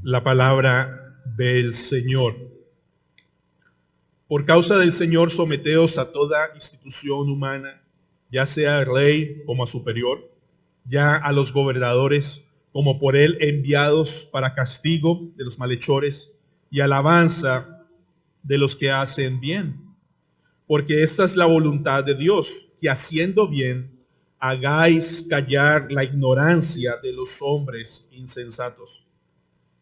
La palabra del Señor. Por causa del Señor, someteos a toda institución humana, ya sea al rey como a superior, ya a los gobernadores como por él enviados para castigo de los malhechores y alabanza de los que hacen bien. Porque esta es la voluntad de Dios, que haciendo bien hagáis callar la ignorancia de los hombres insensatos.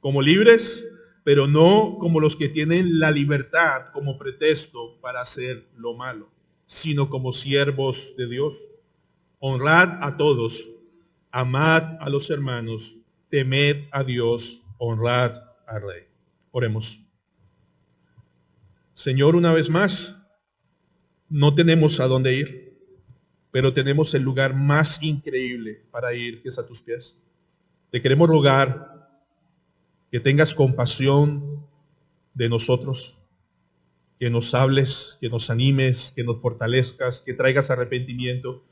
Como libres, pero no como los que tienen la libertad como pretexto para hacer lo malo, sino como siervos de Dios. Honrad a todos, amad a los hermanos, temed a Dios, honrad al Rey. Oremos. Señor, una vez más, no tenemos a dónde ir, pero tenemos el lugar más increíble para ir, que es a tus pies. Te queremos rogar que tengas compasión de nosotros, que nos hables, que nos animes, que nos fortalezcas, que traigas arrepentimiento,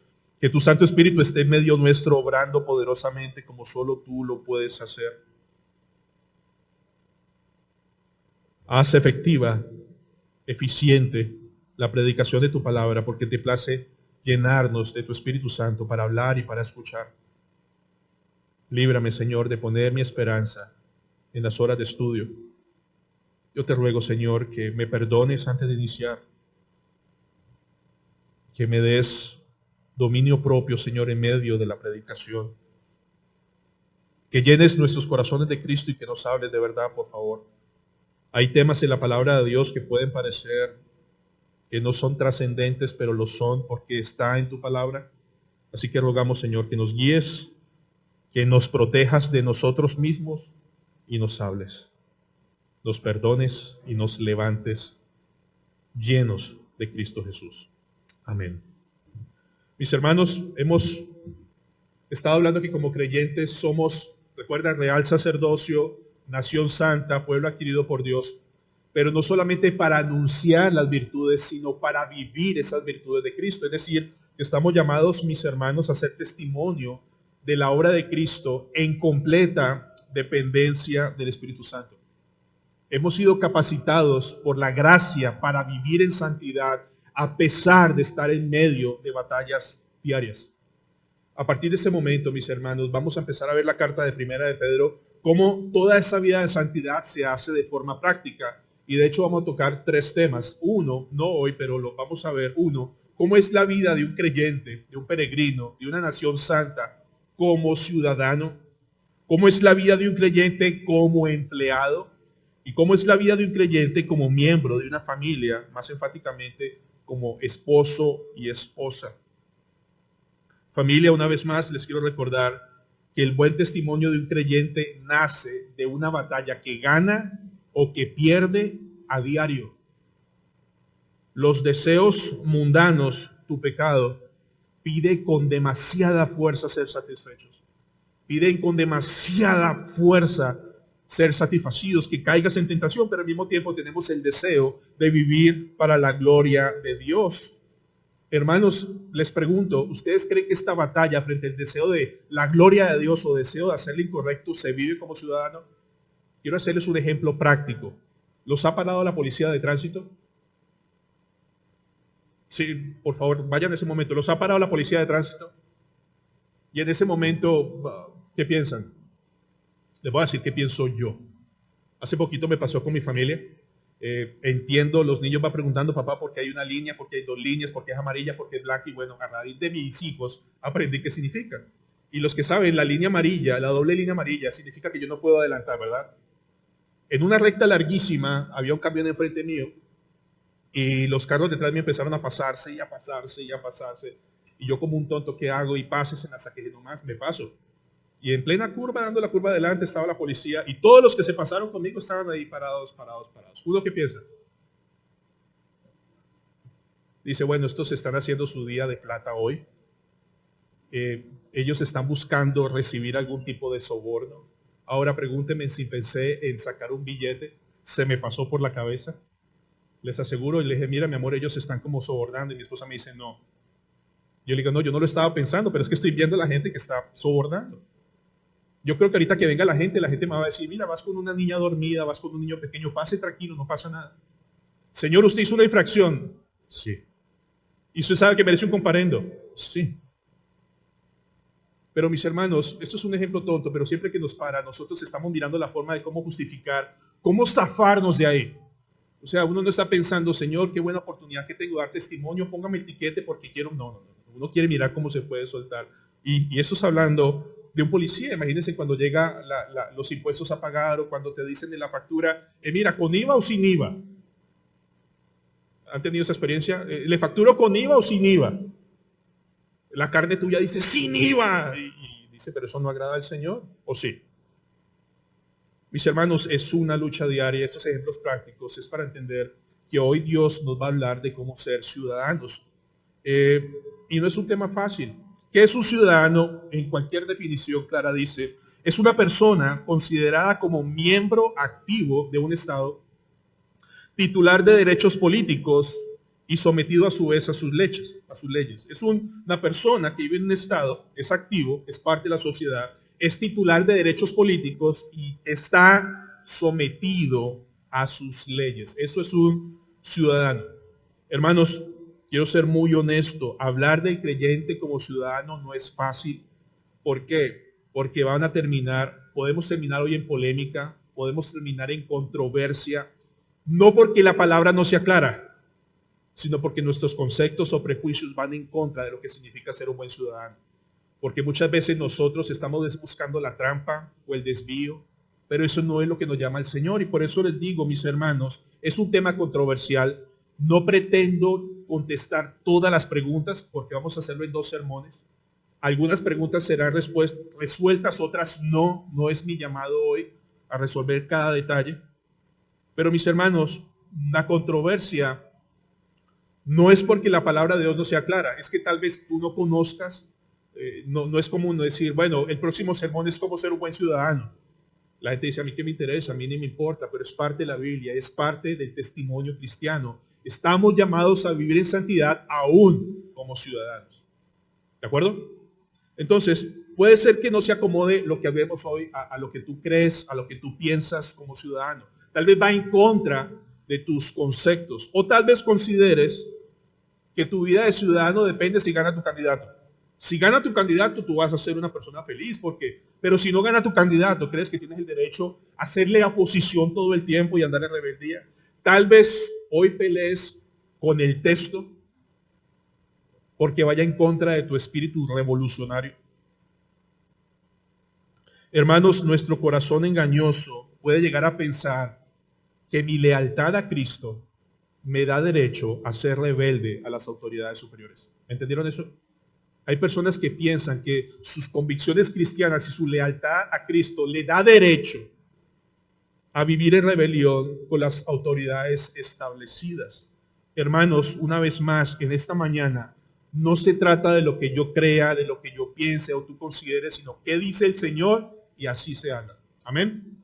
que tu Santo Espíritu esté en medio nuestro obrando poderosamente como solo tú lo puedes hacer. Haz efectiva, eficiente la predicación de tu palabra, porque te place llenarnos de tu Espíritu Santo para hablar y para escuchar. Líbrame, Señor, de poner mi esperanza en las horas de estudio. Yo te ruego, Señor, que me perdones antes de iniciar, que me des dominio propio, Señor, en medio de la predicación, que llenes nuestros corazones de Cristo y que nos hables de verdad, por favor. Hay temas en la palabra de Dios que pueden parecer que no son trascendentes, pero lo son porque está en tu palabra. Así que rogamos, Señor, que nos guíes, que nos protejas de nosotros mismos y nos hables, nos perdones y nos levantes llenos de Cristo Jesús. Amén. Mis hermanos, hemos estado hablando que como creyentes somos, recuerda, real sacerdocio, nación santa, pueblo adquirido por Dios, pero no solamente para anunciar las virtudes, sino para vivir esas virtudes de Cristo. Es decir, que estamos llamados, mis hermanos, a ser testimonio de la obra de Cristo en completa dependencia del Espíritu Santo. Hemos sido capacitados por la gracia para vivir en santidad a pesar de estar en medio de batallas diarias. A partir de ese momento, mis hermanos, vamos a empezar a ver la carta de Primera de Pedro, cómo toda esa vida de santidad se hace de forma práctica. Y de hecho vamos a tocar tres temas. Uno, no hoy, pero lo vamos a ver. Uno, cómo es la vida de un creyente, de un peregrino, de una nación santa como ciudadano. Cómo es la vida de un creyente como empleado. Y cómo es la vida de un creyente como miembro de una familia, más enfáticamente como esposo y esposa. Familia, una vez más les quiero recordar que el buen testimonio de un creyente nace de una batalla que gana o que pierde a diario. Los deseos mundanos, tu pecado, pide con demasiada fuerza ser satisfechos. Piden con demasiada fuerza ser satisfacidos, que caigas en tentación, pero al mismo tiempo tenemos el deseo de vivir para la gloria de Dios. Hermanos, les pregunto, ¿ustedes creen que esta batalla frente al deseo de la gloria de Dios o deseo de hacer lo incorrecto se vive como ciudadano? Quiero hacerles un ejemplo práctico. ¿Los ha parado la policía de tránsito? Sí, por favor, vayan en ese momento. ¿Los ha parado la policía de tránsito? Y en ese momento, ¿qué piensan? Les voy a decir qué pienso yo. Hace poquito me pasó con mi familia. Entiendo, los niños van preguntando, papá, ¿por qué hay una línea? ¿Por qué hay dos líneas? ¿Por qué es amarilla? ¿Por qué es blanca? Y bueno, a raíz de mis hijos aprendí qué significa. Y los que saben, la línea amarilla, la doble línea amarilla, significa que yo no puedo adelantar, ¿verdad? En una recta larguísima había un camión enfrente mío y los carros detrás me empezaron a pasarse y a pasarse y a pasarse. Y yo como un tonto, ¿qué hago? Y pases en la saqueje nomás, me paso. Y en plena curva, dando la curva adelante, estaba la policía y todos los que se pasaron conmigo estaban ahí parados. ¿Uno qué piensa? Dice, bueno, estos están haciendo su día de plata hoy. Ellos están buscando recibir algún tipo de soborno. Ahora pregúntenme si pensé en sacar un billete. Se me pasó por la cabeza. Les aseguro, y le dije, mira, mi amor, ellos están como sobornando. Y mi esposa me dice, no. Yo le digo, no, yo no lo estaba pensando, pero es que estoy viendo a la gente que está sobornando. Yo creo que ahorita que venga la gente me va a decir, mira, vas con una niña dormida, vas con un niño pequeño, pase tranquilo, no pasa nada. Señor, usted hizo una infracción. Sí. ¿Y usted sabe que merece un comparendo? Sí. Pero mis hermanos, esto es un ejemplo tonto, pero siempre que nos para, nosotros estamos mirando la forma de cómo justificar, cómo zafarnos de ahí. O sea, uno no está pensando, Señor, qué buena oportunidad que tengo de dar testimonio, póngame el tiquete porque quiero. No. Uno quiere mirar cómo se puede soltar. Y eso es hablando de un policía. Imagínense cuando llega los impuestos a pagar o cuando te dicen de la factura, mira, ¿con IVA o sin IVA? ¿Han tenido esa experiencia? ¿Le facturo con IVA o sin IVA? La carne tuya dice, sin IVA. Y dice, pero eso no agrada al Señor, ¿o sí? Mis hermanos, es una lucha diaria. Estos ejemplos prácticos es para entender que hoy Dios nos va a hablar de cómo ser ciudadanos. Y no es un tema fácil. ¿Qué es un ciudadano? En cualquier definición clara dice, es una persona considerada como miembro activo de un Estado, titular de derechos políticos y sometido a su vez a sus leyes. Es una persona que vive en un Estado, es activo, es parte de la sociedad, es titular de derechos políticos y está sometido a sus leyes. Eso es un ciudadano. Hermanos, quiero ser muy honesto. Hablar del creyente como ciudadano no es fácil. ¿Por qué? Porque podemos terminar hoy en polémica, podemos terminar en controversia, no porque la palabra no sea clara, sino porque nuestros conceptos o prejuicios van en contra de lo que significa ser un buen ciudadano. Porque muchas veces nosotros estamos buscando la trampa o el desvío, pero eso no es lo que nos llama el Señor. Y por eso les digo, mis hermanos, es un tema controversial. No pretendo contestar todas las preguntas, porque vamos a hacerlo en 2 sermones. Algunas preguntas serán resueltas, otras no. No es mi llamado hoy a resolver cada detalle. Pero mis hermanos, la controversia no es porque la palabra de Dios no sea clara, es que tal vez tú no conozcas. No es común decir, bueno, el próximo sermón es cómo ser un buen ciudadano. La gente dice, a mí qué me interesa, a mí ni me importa, pero es parte de la Biblia, es parte del testimonio cristiano. Estamos llamados a vivir en santidad aún como ciudadanos. ¿De acuerdo? Entonces, puede ser que no se acomode lo que vemos hoy a lo que tú crees, a lo que tú piensas como ciudadano. Tal vez va en contra de tus conceptos. O tal vez consideres que tu vida de ciudadano depende si gana tu candidato. Si gana tu candidato, tú vas a ser una persona feliz, pero si no gana tu candidato, ¿crees que tienes el derecho a hacerle oposición todo el tiempo y andar en rebeldía? Tal vez hoy pelees con el texto porque vaya en contra de tu espíritu revolucionario. Hermanos, nuestro corazón engañoso puede llegar a pensar que mi lealtad a Cristo me da derecho a ser rebelde a las autoridades superiores. ¿Entendieron eso? Hay personas que piensan que sus convicciones cristianas y su lealtad a Cristo le da derecho a vivir en rebelión con las autoridades establecidas. Hermanos, una vez más, en esta mañana, no se trata de lo que yo crea, de lo que yo piense o tú consideres, sino qué dice el Señor y así se haga. Amén.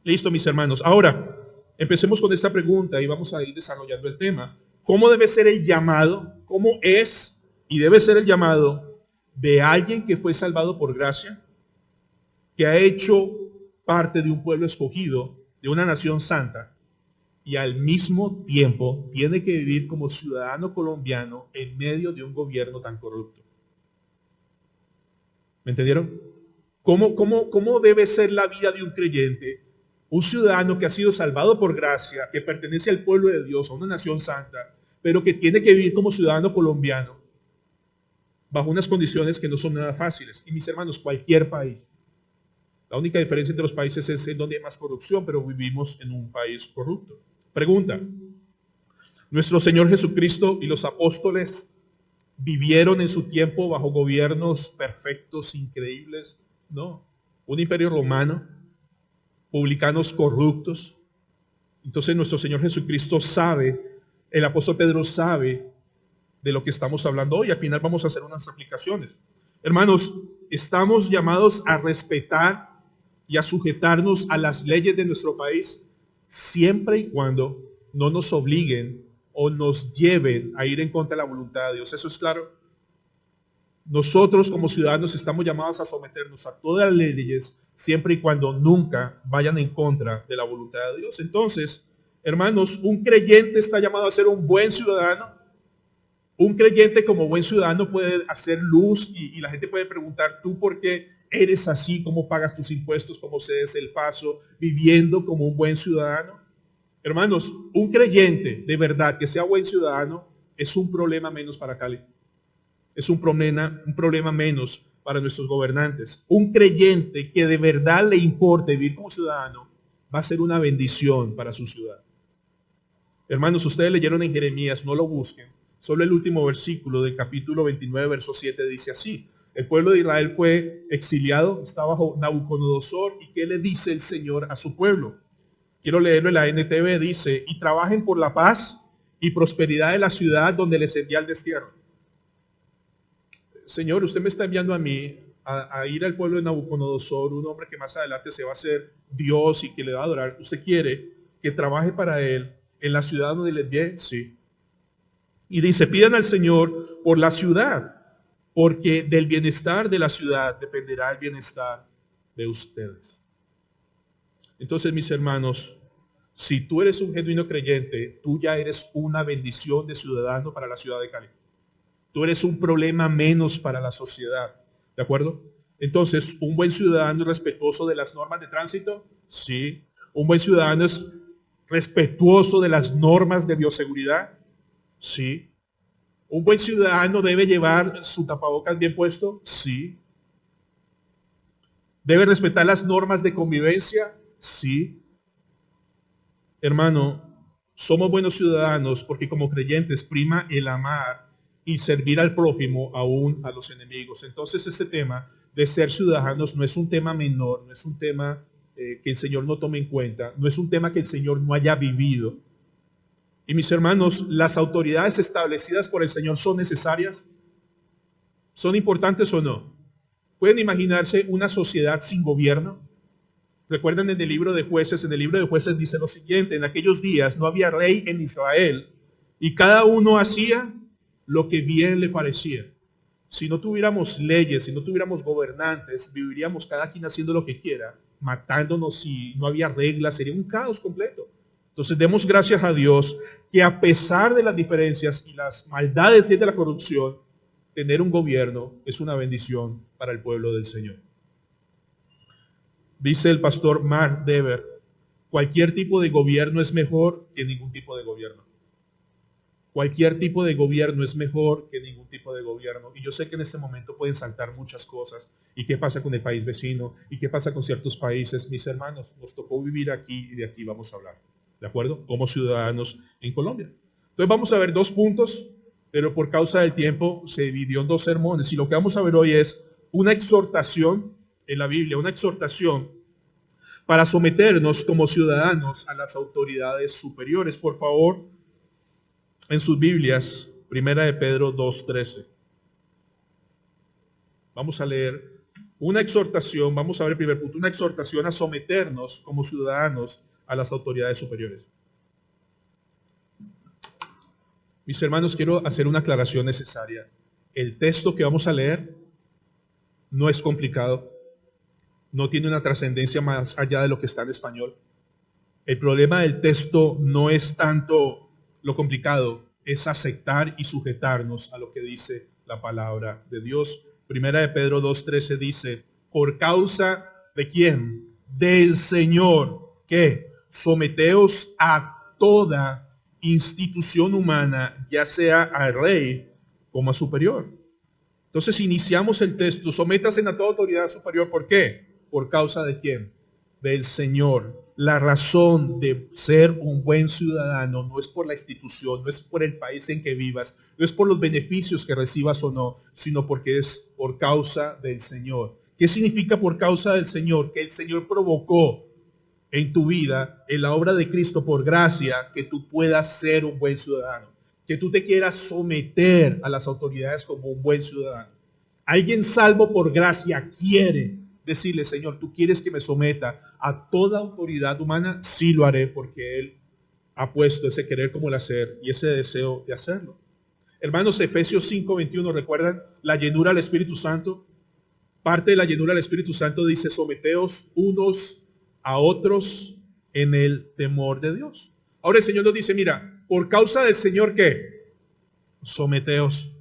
Listo, mis hermanos. Ahora, empecemos con esta pregunta y vamos a ir desarrollando el tema. ¿Cómo debe ser el llamado? ¿Cómo es y debe ser el llamado de alguien que fue salvado por gracia, que ha hecho parte de un pueblo escogido, de una nación santa, y al mismo tiempo tiene que vivir como ciudadano colombiano en medio de un gobierno tan corrupto? ¿Me entendieron? ¿Cómo debe ser la vida de un creyente? Un ciudadano que ha sido salvado por gracia, que pertenece al pueblo de Dios, a una nación santa, pero que tiene que vivir como ciudadano colombiano, bajo unas condiciones que no son nada fáciles. Y mis hermanos, cualquier país. La única diferencia entre los países es en donde hay más corrupción, pero vivimos en un país corrupto. Pregunta. ¿Nuestro Señor Jesucristo y los apóstoles vivieron en su tiempo bajo gobiernos perfectos, increíbles? No. Un imperio romano, publicanos corruptos. Entonces nuestro Señor Jesucristo sabe, el apóstol Pedro sabe de lo que estamos hablando hoy. Al final vamos a hacer unas aplicaciones. Hermanos, estamos llamados a respetar y a sujetarnos a las leyes de nuestro país siempre y cuando no nos obliguen o nos lleven a ir en contra de la voluntad de Dios. ¿Eso es claro? Nosotros como ciudadanos estamos llamados a someternos a todas las leyes siempre y cuando nunca vayan en contra de la voluntad de Dios. Entonces, hermanos, un creyente está llamado a ser un buen ciudadano. Un creyente como buen ciudadano puede hacer luz y la gente puede preguntar, ¿tú por qué eres así? ¿Cómo pagas tus impuestos? ¿Cómo cedes el paso? Viviendo como un buen ciudadano. Hermanos, un creyente de verdad que sea buen ciudadano es un problema menos para Cali. Es un problema menos para nuestros gobernantes. Un creyente que de verdad le importe vivir como ciudadano va a ser una bendición para su ciudad. Hermanos, ustedes leyeron en Jeremías, no lo busquen. Solo el último versículo del capítulo 29, verso 7 dice así. El pueblo de Israel fue exiliado, está bajo Nabucodonosor. ¿Y qué le dice el Señor a su pueblo? Quiero leerlo en la NTV. Dice, y trabajen por la paz y prosperidad de la ciudad donde les envía el destierro. Señor, usted me está enviando a mí a ir al pueblo de Nabucodonosor, un hombre que más adelante se va a hacer Dios y que le va a adorar. ¿Usted quiere que trabaje para él en la ciudad donde le envié? Sí. Y dice, pidan al Señor por la ciudad, porque del bienestar de la ciudad dependerá el bienestar de ustedes. Entonces, mis hermanos, si tú eres un genuino creyente, tú ya eres una bendición de ciudadano para la ciudad de Cali. Tú eres un problema menos para la sociedad. ¿De acuerdo? Entonces, ¿un buen ciudadano es respetuoso de las normas de tránsito? Sí. ¿Un buen ciudadano es respetuoso de las normas de bioseguridad? Sí. ¿Un buen ciudadano debe llevar su tapabocas bien puesto? Sí. ¿Debe respetar las normas de convivencia? Sí. Hermano, somos buenos ciudadanos porque como creyentes prima el amar y servir al prójimo aún a los enemigos. Entonces este tema de ser ciudadanos no es un tema menor, no es un tema que el Señor no tome en cuenta, no es un tema que el Señor no haya vivido. Y mis hermanos, las autoridades establecidas por el Señor son necesarias, son importantes o no. ¿Pueden imaginarse una sociedad sin gobierno? Recuerden en el libro de Jueces, dice lo siguiente, en aquellos días no había rey en Israel y cada uno hacía lo que bien le parecía. Si no tuviéramos leyes, si no tuviéramos gobernantes, viviríamos cada quien haciendo lo que quiera, matándonos si no había reglas, sería un caos completo. Entonces demos gracias a Dios que a pesar de las diferencias y las maldades de la corrupción, tener un gobierno es una bendición para el pueblo del Señor. Dice el pastor Mark Dever, cualquier tipo de gobierno es mejor que ningún tipo de gobierno. Cualquier tipo de gobierno es mejor que ningún tipo de gobierno. Y yo sé que en este momento pueden saltar muchas cosas. ¿Y qué pasa con el país vecino? ¿Y qué pasa con ciertos países? Mis hermanos, nos tocó vivir aquí y de aquí vamos a hablar. ¿De acuerdo? Como ciudadanos en Colombia. Entonces vamos a ver 2 puntos, pero por causa del tiempo se dividió en 2 sermones. Y lo que vamos a ver hoy es una exhortación en la Biblia, una exhortación para someternos como ciudadanos a las autoridades superiores. Por favor, en sus Biblias, 1 de Pedro 2:13. Vamos a leer una exhortación, vamos a ver el primer punto, una exhortación a someternos como ciudadanos a las autoridades superiores. Mis hermanos, quiero hacer una aclaración necesaria. El texto que vamos a leer no es complicado, no tiene una trascendencia más allá de lo que está en español. El problema del texto no es tanto lo complicado, es aceptar y sujetarnos a lo que dice la palabra de Dios. Primera de Pedro 2:13 dice, por causa de quién? Del Señor, que someteos a toda institución humana, ya sea al rey como a superior. Entonces iniciamos el texto, sométase a toda autoridad superior. ¿Por qué? ¿Por causa de quién? Del Señor. La razón de ser un buen ciudadano no es por la institución, no es por el país en que vivas, no es por los beneficios que recibas o no, sino porque es por causa del Señor. ¿Qué significa por causa del Señor? Que el Señor provocó en tu vida, en la obra de Cristo por gracia, que tú puedas ser un buen ciudadano, que tú te quieras someter a las autoridades como un buen ciudadano. Alguien salvo por gracia quiere decirle, Señor, tú quieres que me someta a toda autoridad humana, sí lo haré porque Él ha puesto ese querer como el hacer y ese deseo de hacerlo. Hermanos, Efesios 5:21, ¿recuerdan la llenura del Espíritu Santo? Parte de la llenura del Espíritu Santo dice, someteos unos a otros en el temor de Dios. Ahora el Señor nos dice, mira, por causa del Señor, ¿qué? Someteos.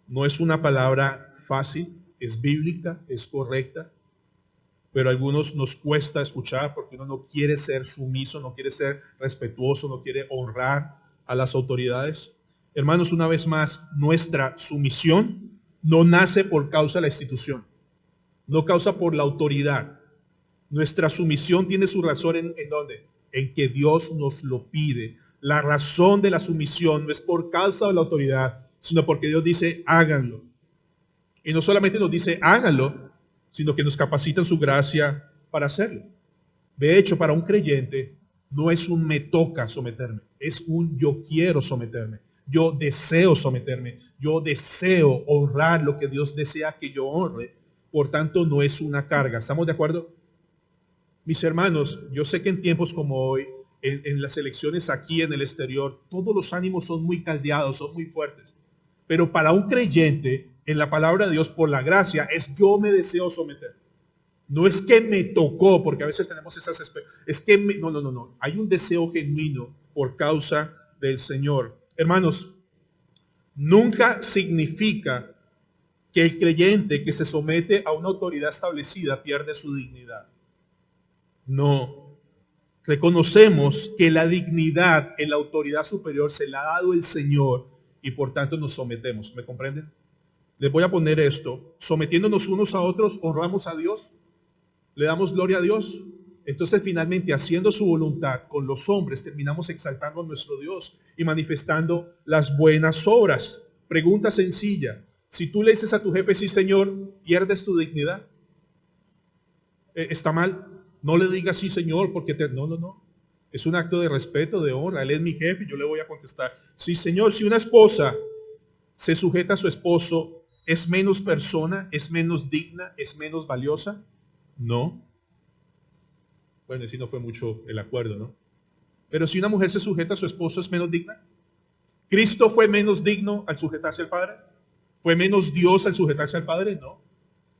No es una palabra fácil, es bíblica, es correcta, pero a algunos nos cuesta escuchar porque uno no quiere ser sumiso, no quiere ser respetuoso, no quiere honrar a las autoridades. Hermanos, una vez más, nuestra sumisión no nace por causa de la institución, no causa por la autoridad. Nuestra sumisión tiene su razón ¿en dónde? En que Dios nos lo pide. La razón de la sumisión no es por causa de la autoridad, sino porque Dios dice, háganlo. Y no solamente nos dice, háganlo, sino que nos capacita en su gracia para hacerlo. De hecho, para un creyente, no es un me toca someterme, es un yo quiero someterme. Yo deseo someterme, yo deseo honrar lo que Dios desea que yo honre. Por tanto, no es una carga. ¿Estamos de acuerdo? Mis hermanos, yo sé que en tiempos como hoy, en las elecciones aquí en el exterior, todos los ánimos son muy caldeados, son muy fuertes. Pero para un creyente, en la palabra de Dios, por la gracia, es yo me deseo someter. No es que me tocó, porque a veces tenemos esas es que no. Hay un deseo genuino por causa del Señor. Hermanos, nunca significa que el creyente que se somete a una autoridad establecida pierde su dignidad. No. Reconocemos que la dignidad en la autoridad superior se la ha dado el Señor y por tanto nos sometemos. ¿Me comprenden? Les voy a poner esto. Sometiéndonos unos a otros, honramos a Dios, le damos gloria a Dios. Entonces finalmente haciendo su voluntad con los hombres terminamos exaltando a nuestro Dios y manifestando las buenas obras. Pregunta sencilla. Si tú le dices a tu jefe, sí Señor, ¿pierdes tu dignidad? ¿Está mal? No le digas sí Señor porque no. Es un acto de respeto, de honra. Él es mi jefe y yo le voy a contestar. Sí Señor, si una esposa se sujeta a su esposo, ¿es menos persona? ¿Es menos digna? ¿Es menos valiosa? No. Bueno, si no fue mucho el acuerdo, ¿no? Pero si una mujer se sujeta a su esposo, ¿es menos digna? ¿Cristo fue menos digno al sujetarse al Padre? ¿Fue menos Dios al sujetarse al Padre? No.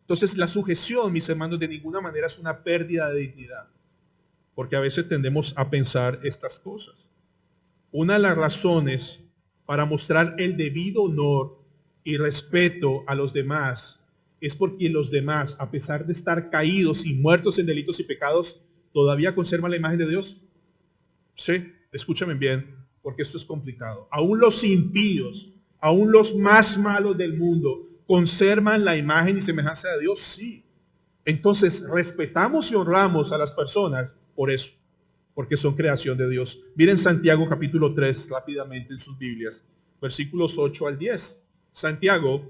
Entonces la sujeción, mis hermanos, de ninguna manera es una pérdida de dignidad. Porque a veces tendemos a pensar estas cosas. Una de las razones para mostrar el debido honor y respeto a los demás es porque los demás, a pesar de estar caídos y muertos en delitos y pecados, todavía conservan la imagen de Dios. Sí, escúchame bien, porque esto es complicado. Aún los impíos, aún los más malos del mundo, conservan la imagen y semejanza de Dios. Sí. Entonces, respetamos y honramos a las personas por eso, porque son creación de Dios. Miren Santiago capítulo 3 rápidamente en sus Biblias, versículos 8 al 10. Santiago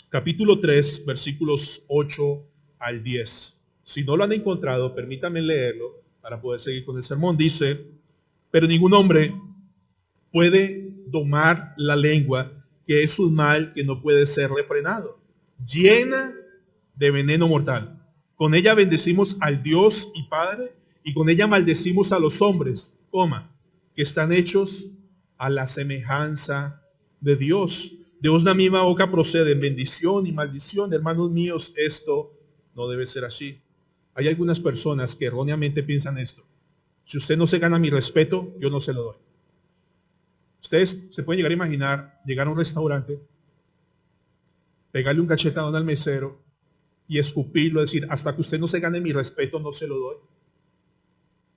capítulo 3, versículos 8 al 10. Si no lo han encontrado, permítanme leerlo para poder seguir con el sermón. Dice, pero ningún hombre puede domar la lengua, que es un mal que no puede ser refrenado, llena de veneno mortal. Con ella bendecimos al Dios y Padre, y con ella maldecimos a los hombres, que están hechos a la semejanza de Dios. De una misma boca proceden bendición y maldición. Hermanos míos, esto no debe ser así. Hay algunas personas que erróneamente piensan esto. Si usted no se gana mi respeto, yo no se lo doy. Ustedes se pueden llegar a imaginar, llegar a un restaurante, pegarle un cachetadón al mesero y escupirlo, decir, hasta que usted no se gane mi respeto, no se lo doy.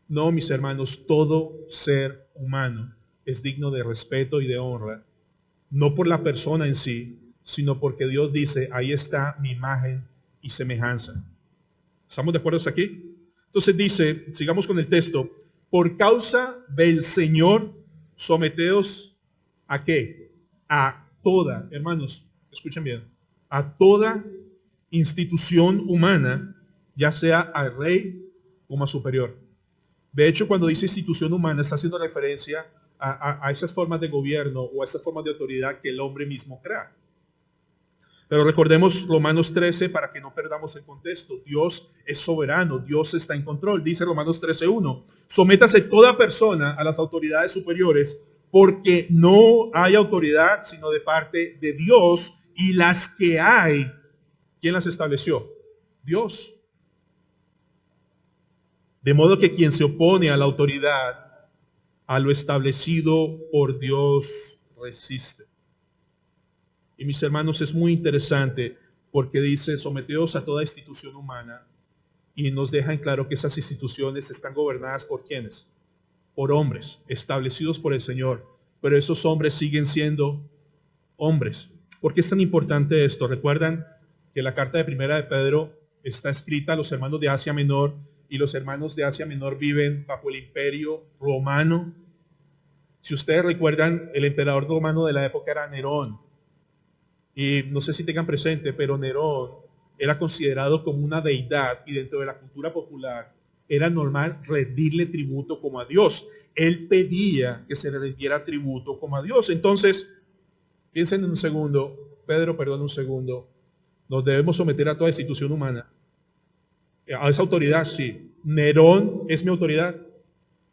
No, mis hermanos, todo ser humano es digno de respeto y de honra, no por la persona en sí, sino porque Dios dice, ahí está mi imagen y semejanza. ¿Estamos de acuerdo hasta aquí? Entonces dice, sigamos con el texto, por causa del Señor, someteos ¿a qué? A toda, hermanos, escuchen bien, a toda institución humana, ya sea al rey como a superior. De hecho, cuando dice institución humana, está haciendo referencia a esas formas de gobierno o a esas formas de autoridad que el hombre mismo crea. Pero recordemos Romanos 13 para que no perdamos el contexto. Dios es soberano, Dios está en control. Dice Romanos 13:1, sométase toda persona a las autoridades superiores, porque no hay autoridad sino de parte de Dios, y las que hay, ¿quién las estableció? Dios. De modo que quien se opone a la autoridad, a lo establecido por Dios, resiste. Y mis hermanos, es muy interesante porque dice, someteos a toda institución humana, y nos deja en claro que esas instituciones están gobernadas por ¿quiénes? Por hombres, establecidos por el Señor. Pero esos hombres siguen siendo hombres. ¿Por qué es tan importante esto? Recuerdan que la carta de Primera de Pedro está escrita a los hermanos de Asia Menor, y los hermanos de Asia Menor viven bajo el imperio romano. Si ustedes recuerdan, el emperador romano de la época era Nerón. Y no sé si tengan presente, pero Nerón era considerado como una deidad, y dentro de la cultura popular era normal rendirle tributo como a Dios. Él pedía que se le rindiera tributo como a Dios. Entonces, piensen un segundo, Pedro, perdón un segundo, nos debemos someter a toda institución humana. A esa autoridad, sí. Nerón es mi autoridad.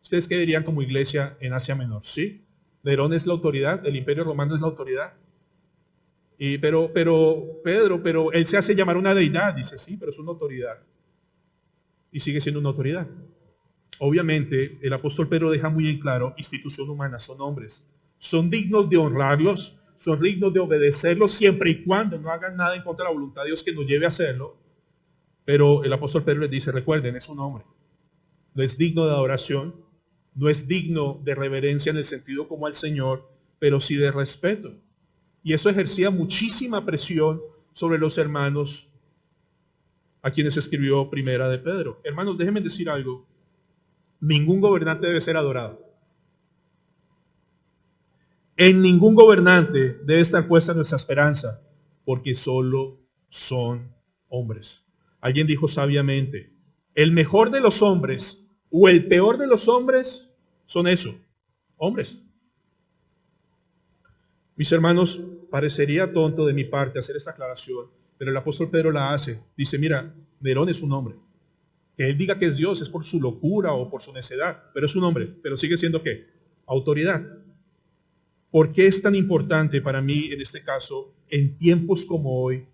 ¿Ustedes qué dirían como iglesia en Asia Menor? Sí. Nerón es la autoridad, el imperio romano es la autoridad. Pero Pedro, él se hace llamar una deidad. Dice, sí, pero es una autoridad. Y sigue siendo una autoridad. Obviamente, el apóstol Pedro deja muy en claro, institución humana, son hombres. Son dignos de honrarlos, son dignos de obedecerlos, siempre y cuando no hagan nada en contra de la voluntad de Dios que nos lleve a hacerlo. Pero el apóstol Pedro les dice, recuerden, es un hombre. No es digno de adoración, no es digno de reverencia en el sentido como al Señor, pero sí de respeto. Y eso ejercía muchísima presión sobre los hermanos a quienes escribió Primera de Pedro. Hermanos, déjenme decir algo. Ningún gobernante debe ser adorado. En ningún gobernante debe estar puesta nuestra esperanza, porque solo son hombres. Alguien dijo sabiamente, el mejor de los hombres o el peor de los hombres son eso, hombres. Mis hermanos, parecería tonto de mi parte hacer esta aclaración, pero el apóstol Pedro la hace. Dice, mira, Nerón es un hombre. Que él diga que es Dios es por su locura o por su necedad, pero es un hombre, pero sigue siendo ¿qué? Autoridad. ¿Por qué es tan importante para mí, en este caso, en tiempos como hoy,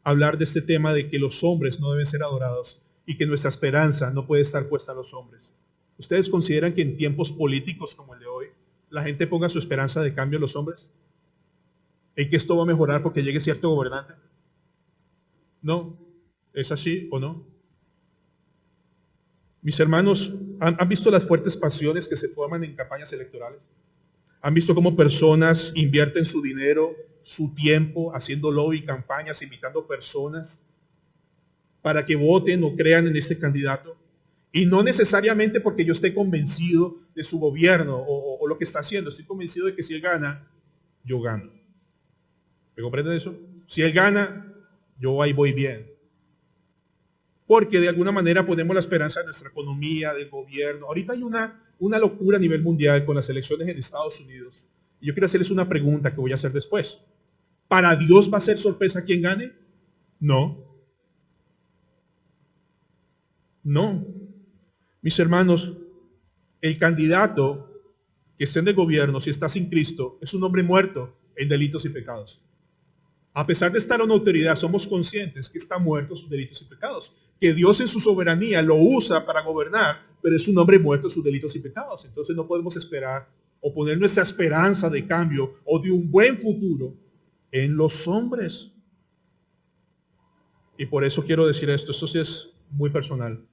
hablar de este tema de que los hombres no deben ser adorados y que nuestra esperanza no puede estar puesta en los hombres? ¿Ustedes consideran que en tiempos políticos como el de hoy, la gente ponga su esperanza de cambio en los hombres? ¿En que esto va a mejorar porque llegue cierto gobernante? No. ¿Es así o no? Mis hermanos, ¿han visto las fuertes pasiones que se forman en campañas electorales? ¿Han visto cómo personas invierten su dinero, su tiempo, haciendo lobby, campañas, invitando personas para que voten o crean en este candidato? Y no necesariamente porque yo esté convencido de su gobierno o lo que está haciendo. Estoy convencido de que si él gana, yo gano. ¿Me comprenden eso? Si él gana, yo ahí voy bien. Porque de alguna manera ponemos la esperanza en nuestra economía, del gobierno. Ahorita hay una locura a nivel mundial con las elecciones en Estados Unidos. Y yo quiero hacerles una pregunta que voy a hacer después. ¿Para Dios va a ser sorpresa quién gane? No. No. Mis hermanos, el candidato que esté en el gobierno, si está sin Cristo, es un hombre muerto en delitos y pecados. A pesar de estar en una autoridad, somos conscientes que está muerto en sus delitos y pecados. Que Dios en su soberanía lo usa para gobernar, pero es un hombre muerto en sus delitos y pecados. Entonces no podemos esperar o poner nuestra esperanza de cambio o de un buen futuro en los hombres. Y por eso quiero decir esto sí es muy personal.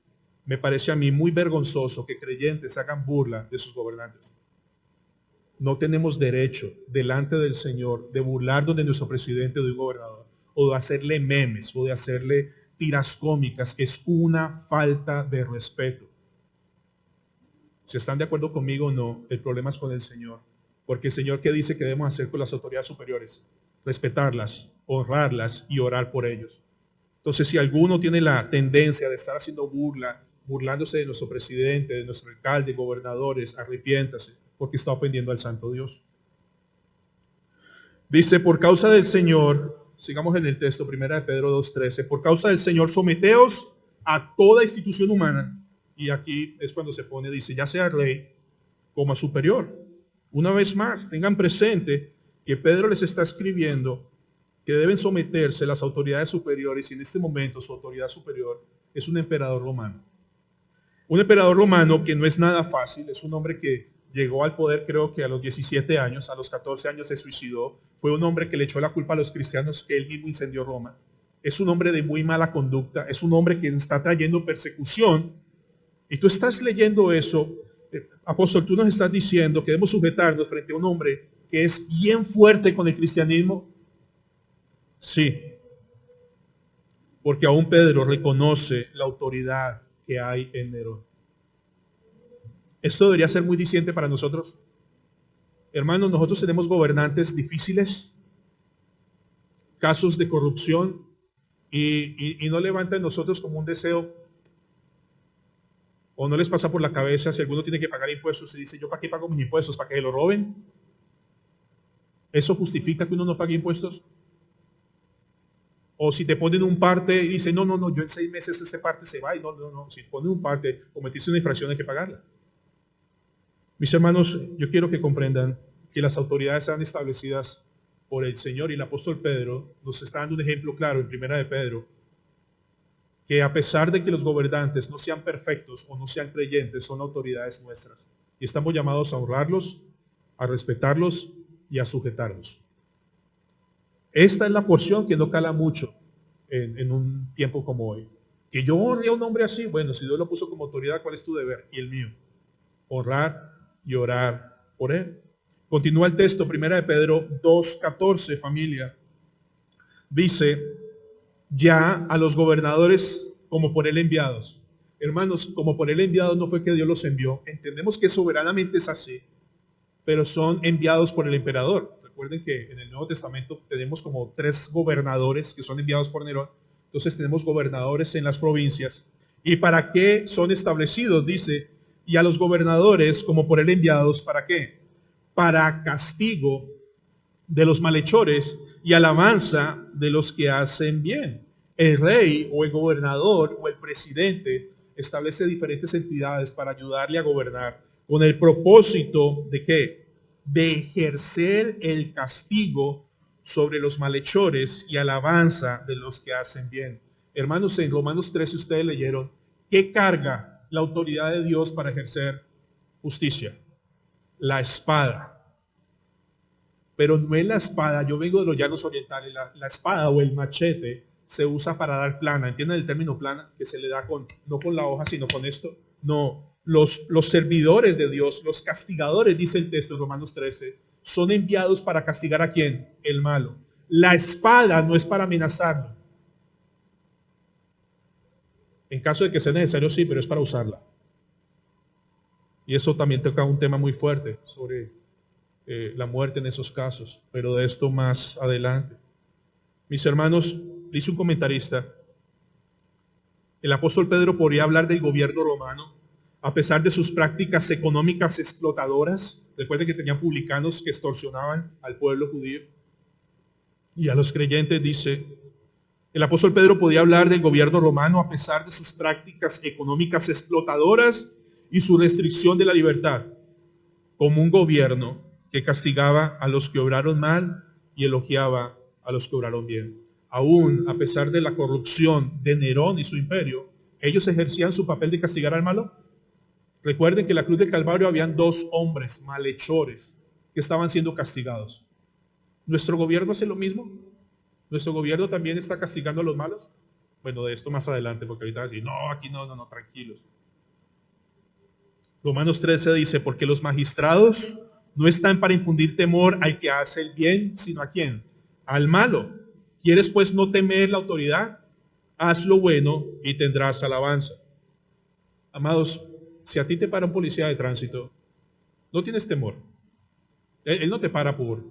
Me parece a mí muy vergonzoso que creyentes hagan burla de sus gobernantes. No tenemos derecho delante del Señor de burlarnos de nuestro presidente o de un gobernador, o de hacerle memes, o de hacerle tiras cómicas. Es una falta de respeto. Si están de acuerdo conmigo o no, el problema es con el Señor. Porque el Señor, ¿qué dice que debemos hacer con las autoridades superiores? Respetarlas, honrarlas y orar por ellos. Entonces, si alguno tiene la tendencia de estar haciendo burlándose de nuestro presidente, de nuestro alcalde, gobernadores, arrepiéntase, porque está ofendiendo al santo Dios. Dice, por causa del Señor, sigamos en el texto, 1 de Pedro 2:13, por causa del Señor, someteos a toda institución humana. Y aquí es cuando se pone, dice, ya sea rey como a superior. Una vez más, tengan presente que Pedro les está escribiendo que deben someterse a las autoridades superiores y en este momento su autoridad superior es un emperador romano. Un emperador romano que no es nada fácil, es un hombre que llegó al poder creo que a los 17 años, a los 14 años se suicidó, fue un hombre que le echó la culpa a los cristianos que él mismo incendió Roma. Es un hombre de muy mala conducta, es un hombre que está trayendo persecución y tú estás leyendo eso, apóstol, tú nos estás diciendo que debemos sujetarnos frente a un hombre que es bien fuerte con el cristianismo. Sí, porque aún Pedro reconoce la autoridad que hay en Nerón. Esto debería ser muy diciente para nosotros. Hermanos, nosotros tenemos gobernantes difíciles, casos de corrupción, y no levanta en nosotros como un deseo, o no les pasa por la cabeza si alguno tiene que pagar impuestos y dice, ¿yo para qué pago mis impuestos? ¿Para que lo roben? ¿Eso justifica que uno no pague impuestos? O si te ponen un parte y dice, no, yo en 6 meses este parte se va, y no, si ponen un parte, cometiste una infracción, hay que pagarla. Mis hermanos, yo quiero que comprendan que las autoridades sean establecidas por el Señor, y el apóstol Pedro nos está dando un ejemplo claro en Primera de Pedro, que a pesar de que los gobernantes no sean perfectos o no sean creyentes, son autoridades nuestras. Y estamos llamados a honrarlos, a respetarlos y a sujetarlos. Esta es la porción que no cala mucho en un tiempo como hoy. Que yo honre a un hombre así, bueno, si Dios lo puso como autoridad, ¿cuál es tu deber? Y el mío. Honrar y orar por él. Continúa el texto, Primera de Pedro 2:14, familia. Dice, ya a los gobernadores como por él enviados. Hermanos, como por él enviados no fue que Dios los envió. Entendemos que soberanamente es así, pero son enviados por el emperador. Recuerden que en el Nuevo Testamento tenemos como 3 gobernadores que son enviados por Nerón. Entonces tenemos gobernadores en las provincias. ¿Y para qué son establecidos? Dice, y a los gobernadores como por él enviados, ¿para qué? Para castigo de los malhechores y alabanza de los que hacen bien. El rey o el gobernador o el presidente establece diferentes entidades para ayudarle a gobernar con el propósito de ¿qué? De ejercer el castigo sobre los malhechores y alabanza de los que hacen bien. Hermanos, en Romanos 13 ustedes leyeron, ¿qué carga la autoridad de Dios para ejercer justicia? La espada. Pero no es la espada, yo vengo de los llanos orientales, la espada o el machete se usa para dar plana. ¿Entienden el término plana? Que se le da no con la hoja, sino con esto. No, los servidores de Dios, los castigadores, dice el texto de Romanos 13, son enviados para castigar ¿a quién? El malo. La espada no es para amenazarlo. En caso de que sea necesario, sí, pero es para usarla. Y eso también toca un tema muy fuerte sobre la muerte en esos casos, pero de esto más adelante. Mis hermanos, dice un comentarista, el apóstol Pedro podría hablar del gobierno romano a pesar de sus prácticas económicas explotadoras. Recuerden que tenían publicanos que extorsionaban al pueblo judío y a los creyentes. Dice, el apóstol Pedro podía hablar del gobierno romano a pesar de sus prácticas económicas explotadoras y su restricción de la libertad, como un gobierno que castigaba a los que obraron mal y elogiaba a los que obraron bien. Aún a pesar de la corrupción de Nerón y su imperio, ellos ejercían su papel de castigar al malo. Recuerden que en la cruz del Calvario habían 2 hombres malhechores que estaban siendo castigados. ¿Nuestro gobierno hace lo mismo? ¿Nuestro gobierno también está castigando a los malos? Bueno, de esto más adelante, porque ahorita decir, no, aquí no, tranquilos. Romanos 13 dice, porque los magistrados no están para infundir temor al que hace el bien, sino ¿a quién? Al malo. ¿Quieres pues no temer la autoridad? Haz lo bueno y tendrás alabanza. Amados, si a ti te para un policía de tránsito, no tienes temor. Él no te para por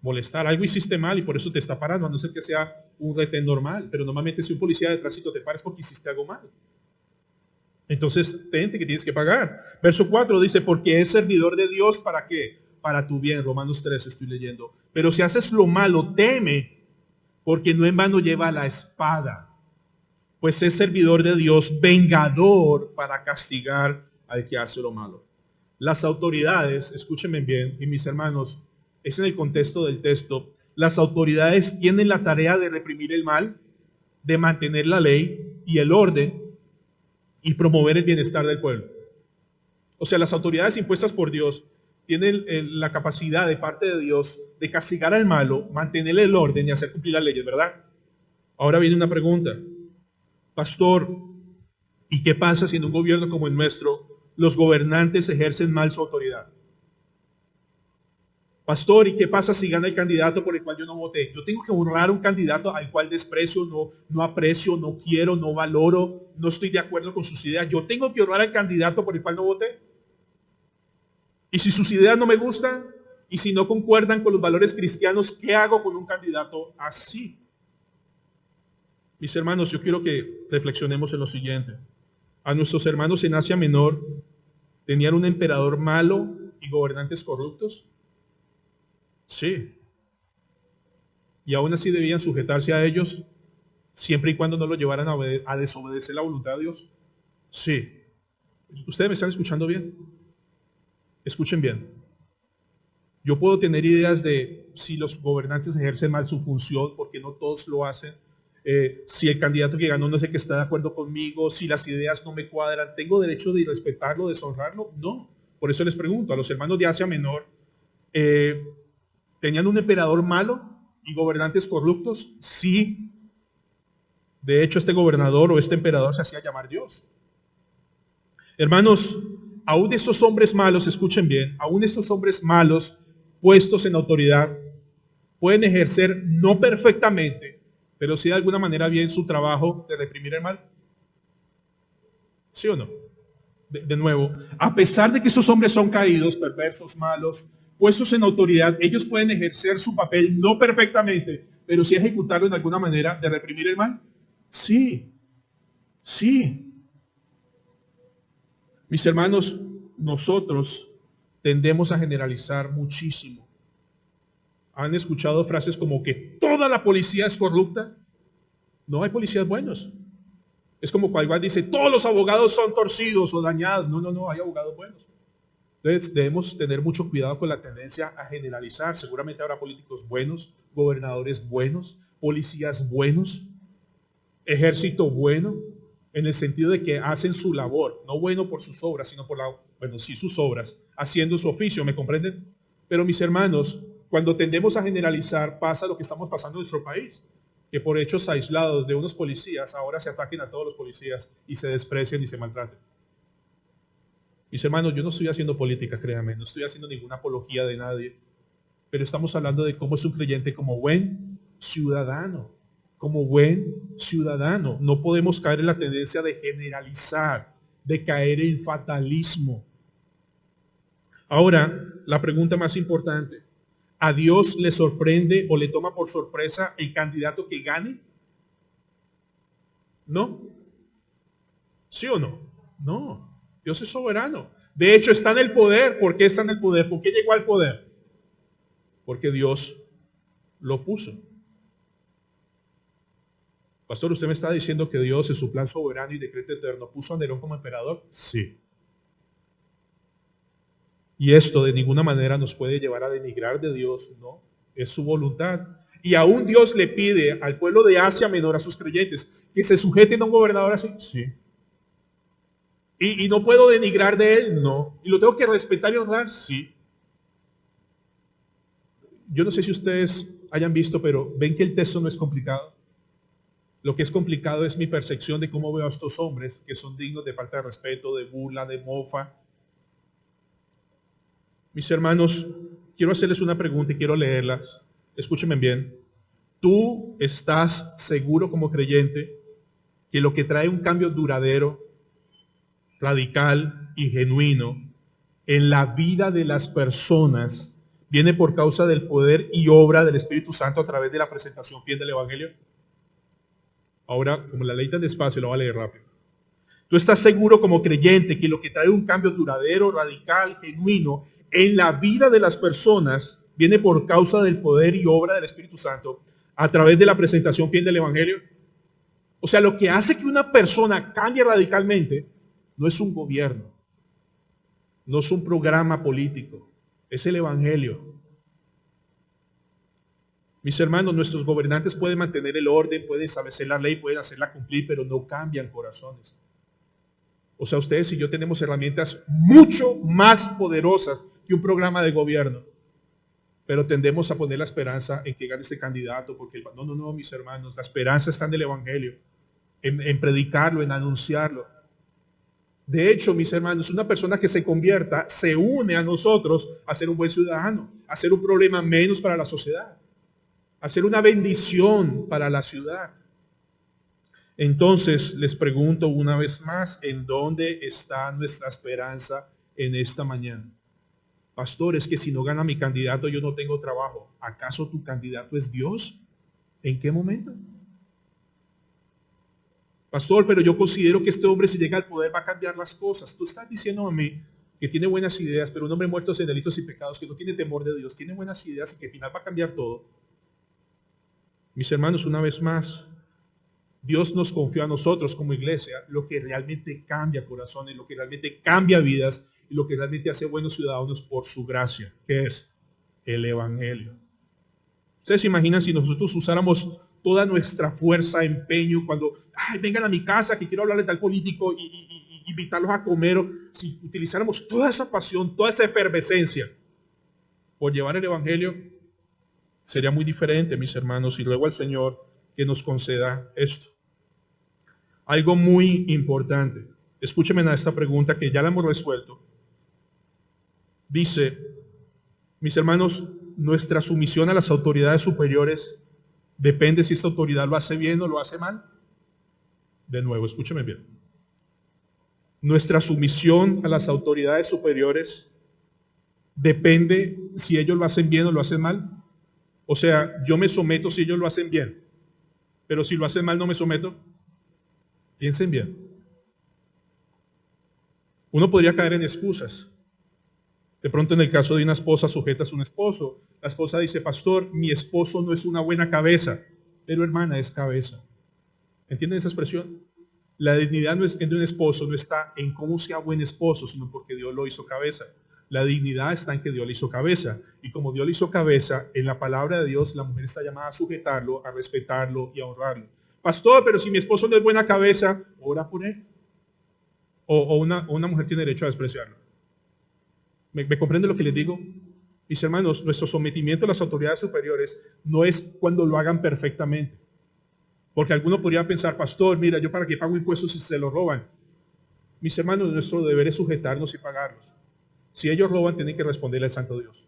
molestar. Algo hiciste mal y por eso te está parando, a no ser que sea un retén normal. Pero normalmente si un policía de tránsito te para es porque hiciste algo mal. Entonces, tente que tienes que pagar. Verso 4 dice, porque es servidor de Dios, ¿para qué? Para tu bien. Romanos 3 estoy leyendo. Pero si haces lo malo, teme, porque no en vano lleva la espada. Pues es servidor de Dios, vengador para castigar al que hace lo malo. Las autoridades, escúchenme bien, y mis hermanos, es en el contexto del texto, las autoridades tienen la tarea de reprimir el mal, de mantener la ley y el orden y promover el bienestar del pueblo. O sea, las autoridades impuestas por Dios tienen la capacidad de parte de Dios de castigar al malo, mantener el orden y hacer cumplir las leyes, ¿verdad? Ahora viene una pregunta. Pastor, ¿y qué pasa si en un gobierno como el nuestro los gobernantes ejercen mal su autoridad? Pastor, ¿y qué pasa si gana el candidato por el cual yo no voté? Yo tengo que honrar a un candidato al cual desprecio, no aprecio, no quiero, no valoro, no estoy de acuerdo con sus ideas. Yo tengo que honrar al candidato por el cual no voté. Y si sus ideas no me gustan, y si no concuerdan con los valores cristianos, ¿qué hago con un candidato así? Mis hermanos, yo quiero que reflexionemos en lo siguiente. A nuestros hermanos en Asia Menor, ¿tenían un emperador malo y gobernantes corruptos? Sí. Y aún así debían sujetarse a ellos, siempre y cuando no lo llevaran a desobedecer la voluntad de Dios. Sí. ¿Ustedes me están escuchando bien? Escuchen bien. Yo puedo tener ideas de si los gobernantes ejercen mal su función, porque no todos lo hacen. Si el candidato que ganó no es el que está de acuerdo conmigo, si las ideas no me cuadran, ¿tengo derecho de respetarlo, deshonrarlo? No. Por eso les pregunto, a los hermanos de Asia Menor, ¿tenían un emperador malo y gobernantes corruptos? Sí. De hecho, este gobernador o este emperador se hacía llamar Dios. Hermanos, aún estos hombres malos, escuchen bien, aún estos hombres malos puestos en autoridad pueden ejercer no perfectamente, pero sí de alguna manera bien su trabajo de reprimir el mal. ¿Sí o no? De nuevo, a pesar de que esos hombres son caídos, perversos, malos, puestos en autoridad, ellos pueden ejercer su papel no perfectamente, pero sí ejecutarlo en alguna manera de reprimir el mal. Sí, sí. Mis hermanos, nosotros tendemos a generalizar muchísimo. ¿Han escuchado frases como que toda la policía es corrupta? No hay policías buenos. Es como cuando igual dice, todos los abogados son torcidos o dañados. No, hay abogados buenos. Entonces debemos tener mucho cuidado con la tendencia a generalizar. Seguramente habrá políticos buenos, gobernadores buenos, policías buenos, ejército bueno, en el sentido de que hacen su labor, no bueno por sus obras, sino sí, sus obras, haciendo su oficio, ¿me comprenden? Pero mis hermanos, cuando tendemos a generalizar, pasa lo que estamos pasando en nuestro país, que por hechos aislados de unos policías, ahora se ataquen a todos los policías y se desprecien y se maltraten. Mis hermanos, yo no estoy haciendo política, créanme, no estoy haciendo ninguna apología de nadie, pero estamos hablando de cómo es un creyente como buen ciudadano. Como buen ciudadano. No podemos caer en la tendencia de generalizar, de caer en fatalismo. Ahora, la pregunta más importante. ¿A Dios le sorprende o le toma por sorpresa el candidato que gane? ¿No? ¿Sí o no? No. Dios es soberano. De hecho, está en el poder. ¿Por qué está en el poder? ¿Por qué llegó al poder? Porque Dios lo puso. Pastor, ¿usted me está diciendo que Dios en su plan soberano y decreto eterno puso a Nerón como emperador? Sí. Y esto de ninguna manera nos puede llevar a denigrar de Dios, no. Es su voluntad. Y aún Dios le pide al pueblo de Asia Menor, a sus creyentes, que se sujeten a un gobernador así. Sí. Y no puedo denigrar de él, no. Y lo tengo que respetar y honrar, sí. Yo no sé si ustedes hayan visto, pero ven que el texto no es complicado. Lo que es complicado es mi percepción de cómo veo a estos hombres que son dignos de falta de respeto, de burla, de mofa. Mis hermanos, quiero hacerles una pregunta y quiero leerlas. Escúchenme bien. ¿Tú estás seguro como creyente que lo que trae un cambio duradero, radical y genuino en la vida de las personas viene por causa del poder y obra del Espíritu Santo a través de la presentación fiel del Evangelio? Ahora, como la leí tan despacio, lo voy a leer rápido. ¿Tú estás seguro como creyente que lo que trae un cambio duradero, radical, genuino en la vida de las personas viene por causa del poder y obra del Espíritu Santo a través de la presentación fiel del Evangelio? O sea, lo que hace que una persona cambie radicalmente no es un gobierno, No es un programa político, es el Evangelio. Mis hermanos, nuestros gobernantes pueden mantener el orden, pueden establecer la ley, pueden hacerla cumplir, pero no cambian corazones. O sea, ustedes y yo tenemos herramientas mucho más poderosas que un programa de gobierno. Pero tendemos a poner la esperanza en que gane este candidato, porque no, mis hermanos, la esperanza está en el Evangelio, en predicarlo, en anunciarlo. De hecho, mis hermanos, una persona que se convierta se une a nosotros a ser un buen ciudadano, a ser un problema menos para la sociedad, a ser una bendición para la ciudad. Entonces, les pregunto una vez más, ¿en dónde está nuestra esperanza en esta mañana? Pastor, es que si no gana mi candidato yo no tengo trabajo. ¿Acaso tu candidato es Dios? ¿En qué momento? Pastor, pero yo considero que este hombre si llega al poder va a cambiar las cosas. Tú estás diciendo a mí que tiene buenas ideas, pero un hombre muerto en delitos y pecados, que no tiene temor de Dios, tiene buenas ideas y que al final va a cambiar todo. Mis hermanos, una vez más, Dios nos confió a nosotros como iglesia lo que realmente cambia corazones, lo que realmente cambia vidas y lo que realmente hace buenos ciudadanos por su gracia, que es el Evangelio. Ustedes se imaginan si nosotros usáramos toda nuestra fuerza, empeño, cuando vengan a mi casa que quiero hablarle tal político y invitarlos a comer, o si utilizáramos toda esa pasión, toda esa efervescencia por llevar el Evangelio, sería muy diferente, mis hermanos, y luego al Señor que nos conceda esto. Algo muy importante. Escúchenme a esta pregunta que ya la hemos resuelto. Dice, mis hermanos, nuestra sumisión a las autoridades superiores depende si esta autoridad lo hace bien o lo hace mal. De nuevo, escúcheme bien. Nuestra sumisión a las autoridades superiores depende si ellos lo hacen bien o lo hacen mal. O sea, yo me someto si ellos lo hacen bien, pero si lo hacen mal no me someto. Piensen bien. Uno podría caer en excusas. De pronto en el caso de una esposa sujeta a un esposo, la esposa dice, pastor, mi esposo no es una buena cabeza, pero hermana es cabeza. ¿Entienden esa expresión? La dignidad de un esposo no está en cómo sea buen esposo, sino porque Dios lo hizo cabeza. La dignidad está en que Dios le hizo cabeza. Y como Dios le hizo cabeza, en la palabra de Dios, la mujer está llamada a sujetarlo, a respetarlo y a honrarlo. Pastor, pero si mi esposo no es buena cabeza, ora por él. O una mujer tiene derecho a despreciarlo. ¿Me comprende lo que les digo? Mis hermanos, nuestro sometimiento a las autoridades superiores no es cuando lo hagan perfectamente. Porque alguno podría pensar, pastor, mira, yo para qué pago impuestos si se lo roban. Mis hermanos, nuestro deber es sujetarnos y pagarlos. Si ellos roban, tienen que responderle al Santo Dios.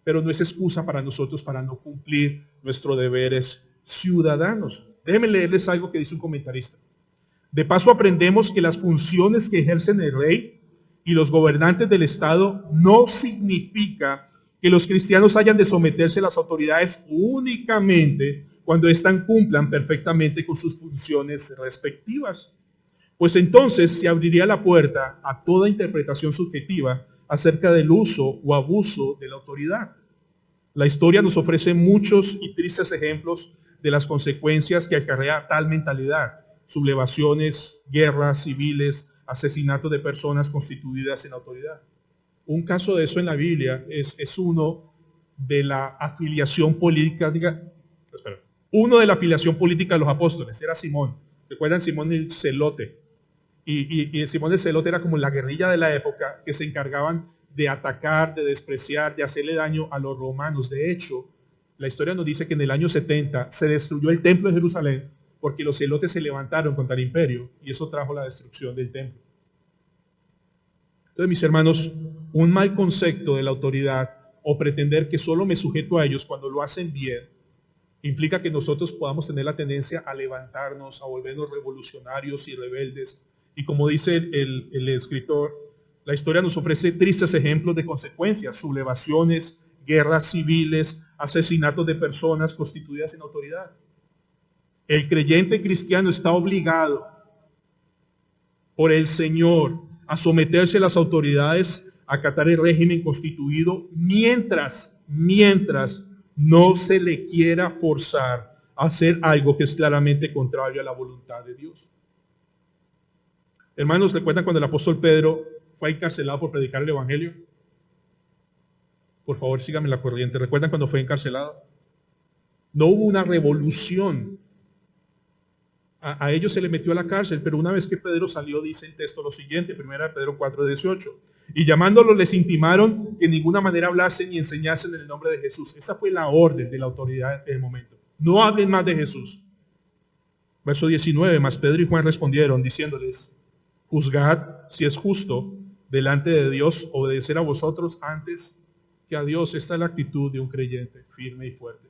Pero no es excusa para nosotros para no cumplir nuestros deberes ciudadanos. Déjenme leerles algo que dice un comentarista. De paso aprendemos que las funciones que ejercen el rey y los gobernantes del Estado no significa que los cristianos hayan de someterse a las autoridades únicamente cuando éstas cumplan perfectamente con sus funciones respectivas. Pues entonces se abriría la puerta a toda interpretación subjetiva acerca del uso o abuso de la autoridad. La historia nos ofrece muchos y tristes ejemplos de las consecuencias que acarrea tal mentalidad. Sublevaciones, guerras civiles, asesinatos de personas constituidas en autoridad. Un caso de eso en la Biblia es uno de la afiliación política, uno de la afiliación política de los apóstoles, era Simón. ¿Recuerdan Simón el Celote? Y Simón el Celote era como la guerrilla de la época que se encargaban de atacar, de despreciar, de hacerle daño a los romanos. De hecho, la historia nos dice que en el año 70 se destruyó el templo de Jerusalén porque los celotes se levantaron contra el imperio y eso trajo la destrucción del templo. Entonces, mis hermanos, un mal concepto de la autoridad o pretender que solo me sujeto a ellos cuando lo hacen bien implica que nosotros podamos tener la tendencia a levantarnos, a volvernos revolucionarios y rebeldes. Y como dice el escritor, la historia nos ofrece tristes ejemplos de consecuencias, sublevaciones, guerras civiles, asesinatos de personas constituidas en autoridad. El creyente cristiano está obligado por el Señor a someterse a las autoridades, a acatar el régimen constituido, mientras no se le quiera forzar a hacer algo que es claramente contrario a la voluntad de Dios. Hermanos, recuerdan cuando el apóstol Pedro fue encarcelado por predicar el evangelio? Por favor, síganme la corriente. ¿Recuerdan cuando fue encarcelado? No hubo una revolución. A ellos se les metió a la cárcel, pero una vez que Pedro salió, dice el texto lo siguiente, 1 Pedro 4:18. Y llamándolos les intimaron que en ninguna manera hablasen ni enseñasen en el nombre de Jesús. Esa fue la orden de la autoridad del momento. No hablen más de Jesús. Verso 19, mas Pedro y Juan respondieron diciéndoles, juzgad si es justo delante de Dios obedecer a vosotros antes que a Dios. Esta es la actitud de un creyente firme y fuerte.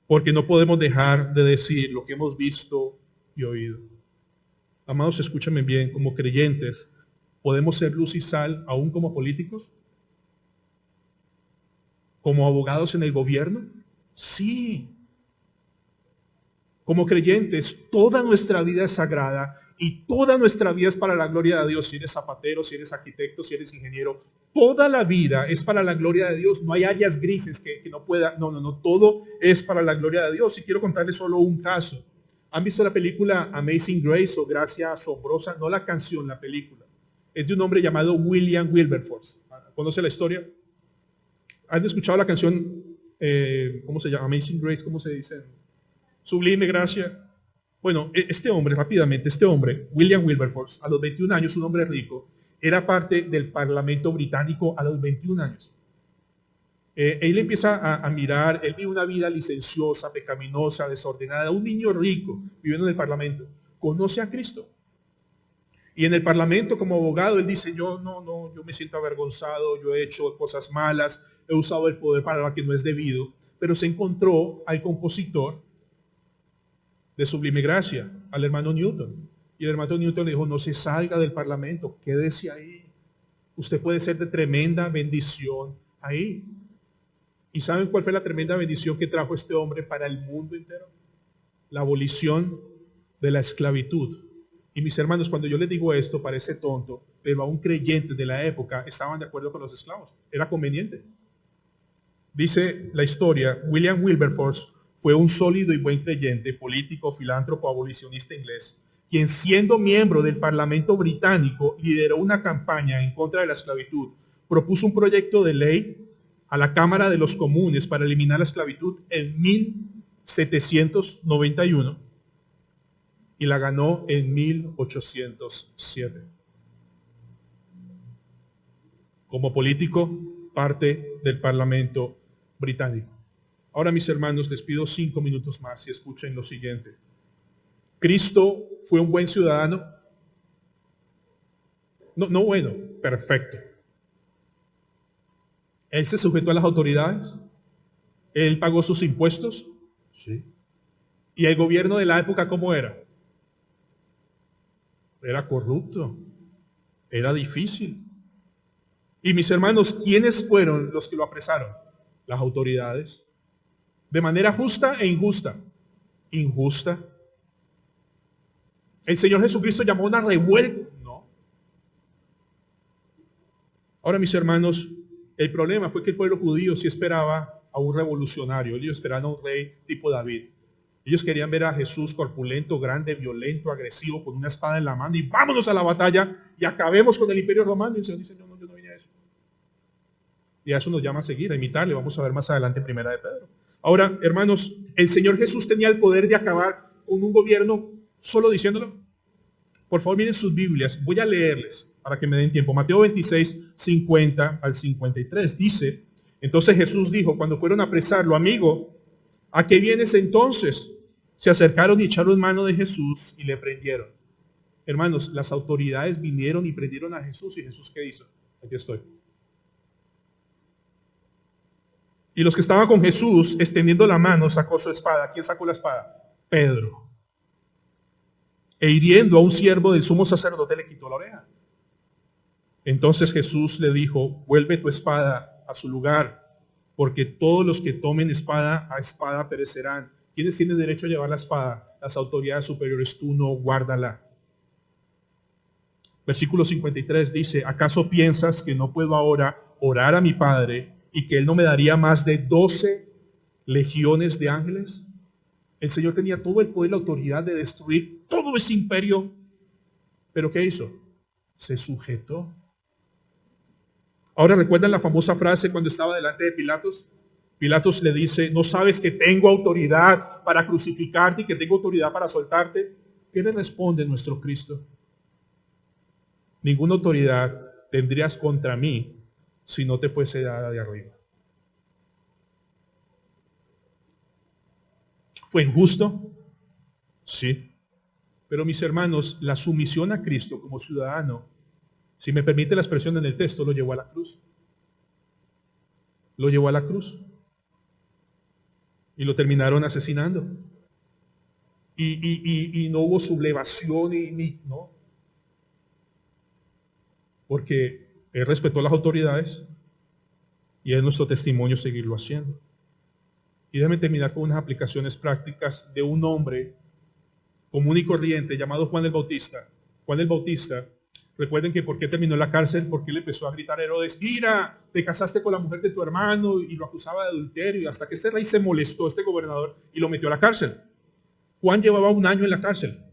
Porque no podemos dejar de decir lo que hemos visto y oído. Amados, escúchame bien, como creyentes, ¿podemos ser luz y sal aún como políticos? ¿Como abogados en el gobierno? Sí. Como creyentes, toda nuestra vida es sagrada y toda nuestra vida es para la gloria de Dios. Si eres zapatero, si eres arquitecto, si eres ingeniero, toda la vida es para la gloria de Dios. No hay áreas grises que no pueda. No. Todo es para la gloria de Dios. Y quiero contarles solo un caso. ¿Han visto la película Amazing Grace o Gracia Asombrosa? No la canción, la película. Es de un hombre llamado William Wilberforce. ¿Conoce la historia? ¿Han escuchado la canción? ¿Cómo se llama? Amazing Grace, ¿cómo se dice? Sublime gracia. Bueno, este hombre, rápidamente, William Wilberforce, a los 21 años, un hombre rico, era parte del Parlamento británico a los 21 años. Él empieza a mirar, él vive una vida licenciosa, pecaminosa, desordenada, un niño rico viviendo en el Parlamento. Conoce a Cristo. Y en el Parlamento como abogado, él dice, yo me siento avergonzado, yo he hecho cosas malas, he usado el poder para lo que no es debido. Pero se encontró al compositor de Sublime Gracia, al hermano Newton. Y el hermano Newton le dijo, no se salga del Parlamento, quédese ahí. Usted puede ser de tremenda bendición ahí. ¿Y saben cuál fue la tremenda bendición que trajo este hombre para el mundo entero? La abolición de la esclavitud. Y mis hermanos, cuando yo les digo esto, parece tonto, pero aún creyentes de la época estaban de acuerdo con los esclavos. Era conveniente. Dice la historia, William Wilberforce fue un sólido y buen creyente, político, filántropo, abolicionista inglés, quien siendo miembro del Parlamento británico lideró una campaña en contra de la esclavitud. Propuso un proyecto de ley a la Cámara de los Comunes para eliminar la esclavitud en 1791 y la ganó en 1807. Como político, parte del Parlamento británico. Ahora, mis hermanos, les pido 5 minutos más y escuchen lo siguiente. ¿Cristo fue un buen ciudadano? No bueno, perfecto. ¿Él se sujetó a las autoridades? ¿Él pagó sus impuestos? Sí. ¿Y el gobierno de la época cómo era? Era corrupto. Era difícil. Y mis hermanos, ¿quiénes fueron los que lo apresaron? Las autoridades. De manera justa e injusta. Injusta. ¿El Señor Jesucristo llamó a una revuelta? No. Ahora, mis hermanos, el problema fue que el pueblo judío sí esperaba a un revolucionario. Ellos esperaban a un rey tipo David. Ellos querían ver a Jesús corpulento, grande, violento, agresivo, con una espada en la mano y vámonos a la batalla y acabemos con el imperio romano. Y el Señor dice, no, yo no vine a eso. Y a eso nos llama a seguir, a imitarle. Vamos a ver más adelante en Primera de Pedro. Ahora, hermanos, ¿el Señor Jesús tenía el poder de acabar con un gobierno solo diciéndolo? Por favor, miren sus Biblias. Voy a leerles para que me den tiempo. Mateo 26, 50 al 53. Dice, entonces Jesús dijo, cuando fueron a apresarlo, amigo, ¿a qué vienes entonces? Se acercaron y echaron mano de Jesús y le prendieron. Hermanos, las autoridades vinieron y prendieron a Jesús. ¿Y Jesús qué hizo? Aquí estoy. Y los que estaban con Jesús, extendiendo la mano, sacó su espada. ¿Quién sacó la espada? Pedro. E hiriendo a un siervo del sumo sacerdote, le quitó la oreja. Entonces Jesús le dijo, vuelve tu espada a su lugar, porque todos los que tomen espada a espada perecerán. ¿Quiénes tienen derecho a llevar la espada? Las autoridades superiores. Tú no, guárdala. Versículo 53 dice, ¿acaso piensas que no puedo ahora orar a mi Padre y que Él no me daría más de 12 legiones de ángeles? El Señor tenía todo el poder y la autoridad de destruir todo ese imperio. ¿Pero qué hizo? Se sujetó. Ahora, ¿recuerdan la famosa frase cuando estaba delante de Pilatos? Pilatos le dice, ¿no sabes que tengo autoridad para crucificarte y que tengo autoridad para soltarte? ¿Qué le responde nuestro Cristo? Ninguna autoridad tendrías contra mí si no te fuese dada de arriba. ¿Fue injusto? Sí. Pero mis hermanos, la sumisión a Cristo como ciudadano, si me permite la expresión en el texto, lo llevó a la cruz. Lo llevó a la cruz. Y lo terminaron asesinando. Y no hubo sublevación no. Porque él respetó las autoridades y es nuestro testimonio seguirlo haciendo. Y déjame terminar con unas aplicaciones prácticas de un hombre común y corriente llamado Juan el Bautista. Juan el Bautista, recuerden que por qué terminó en la cárcel, porque él empezó a gritar a Herodes, mira, te casaste con la mujer de tu hermano, y lo acusaba de adulterio, y hasta que este rey se molestó, este gobernador, y lo metió a la cárcel. Juan llevaba 1 año en la cárcel.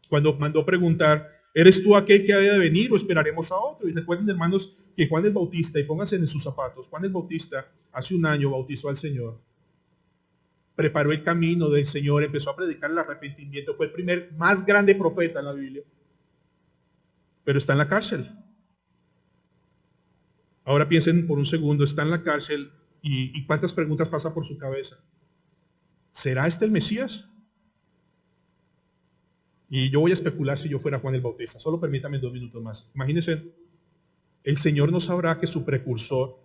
Cuando mandó preguntar, ¿eres tú aquel que había de venir o esperaremos a otro? Y recuerden, hermanos, que Juan el Bautista, y pónganse en sus zapatos, Juan el Bautista hace 1 año bautizó al Señor. Preparó el camino del Señor, empezó a predicar el arrepentimiento, fue el primer más grande profeta en la Biblia. Pero está en la cárcel. Ahora piensen por un segundo, está en la cárcel y cuántas preguntas pasan por su cabeza. ¿Será este el Mesías? Y yo voy a especular si yo fuera Juan el Bautista. Solo permítame 2 minutos más. Imagínense, el Señor no sabrá que su precursor,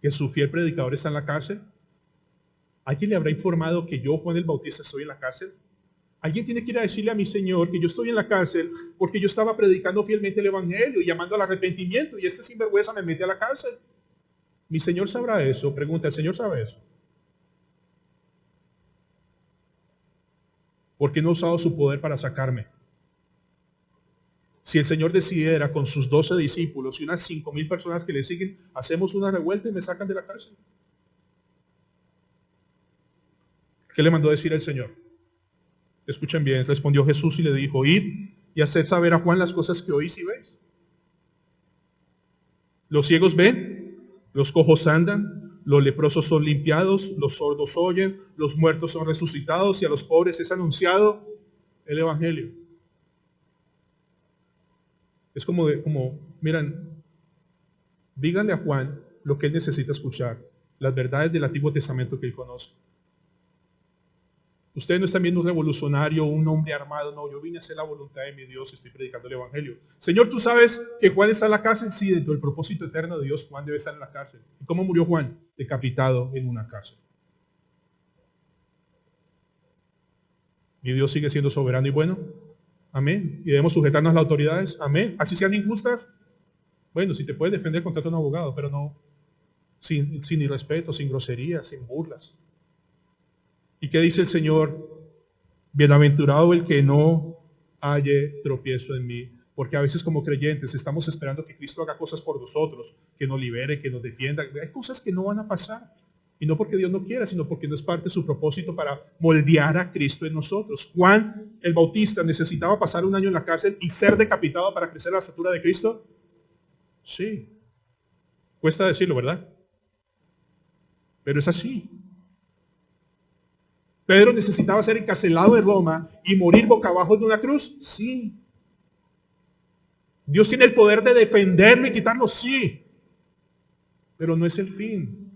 que su fiel predicador está en la cárcel. ¿Alguien le habrá informado que yo, Juan el Bautista, estoy en la cárcel? Alguien tiene que ir a decirle a mi Señor que yo estoy en la cárcel porque yo estaba predicando fielmente el Evangelio y llamando al arrepentimiento y este sinvergüenza me mete a la cárcel. ¿Mi Señor sabrá eso? Pregunta, ¿el Señor sabe eso? ¿Por qué no ha usado su poder para sacarme? Si el Señor decidiera con sus 12 discípulos y unas 5,000 personas que le siguen, hacemos una revuelta y me sacan de la cárcel. ¿Qué le mandó a decir el Señor? Escuchen bien, respondió Jesús y le dijo, id y haced saber a Juan las cosas que oís y veis. Los ciegos ven, los cojos andan, los leprosos son limpiados, los sordos oyen, los muertos son resucitados y a los pobres es anunciado el Evangelio. Es como, miran, díganle a Juan lo que él necesita escuchar, las verdades del Antiguo Testamento que él conoce. Ustedes no están viendo un revolucionario, un hombre armado, no, yo vine a hacer la voluntad de mi Dios y estoy predicando el Evangelio. Señor, ¿tú sabes que Juan está en la cárcel? Sí, dentro del propósito eterno de Dios, Juan debe estar en la cárcel. ¿Y cómo murió Juan? Decapitado en una cárcel. ¿Y Dios sigue siendo soberano y bueno? Amén. ¿Y debemos sujetarnos a las autoridades? Amén. ¿Así sean injustas? Bueno, si te puedes defender, contrata un abogado, pero no sin irrespeto, sin groserías, sin burlas. ¿Y qué dice el Señor? Bienaventurado el que no halle tropiezo en mí. Porque a veces como creyentes estamos esperando que Cristo haga cosas por nosotros, que nos libere, que nos defienda. Hay cosas que no van a pasar. Y no porque Dios no quiera, sino porque no es parte de su propósito para moldear a Cristo en nosotros. Juan el Bautista necesitaba pasar 1 año en la cárcel y ser decapitado para crecer a la estatura de Cristo. Sí. Cuesta decirlo, ¿verdad? Pero es así. ¿Pedro necesitaba ser encarcelado en Roma y morir boca abajo en una cruz? Sí. ¿Dios tiene el poder de defenderlo y quitarlo? Sí. Pero no es el fin.